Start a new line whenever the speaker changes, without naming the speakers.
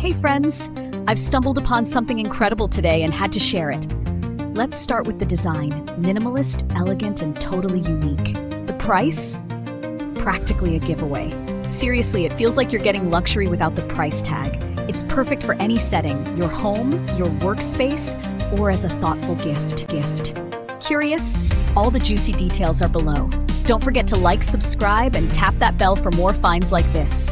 Hey friends, I've stumbled upon something incredible today and had to share it. Let's start with the design. Minimalist, elegant, and totally unique. The price? Practically a giveaway. Seriously, it feels like you're getting luxury without the price tag. It's perfect for any setting, your home, your workspace, or as a thoughtful gift. Curious? All the juicy details are below. Don't forget to like, subscribe, and tap that bell for more finds like this.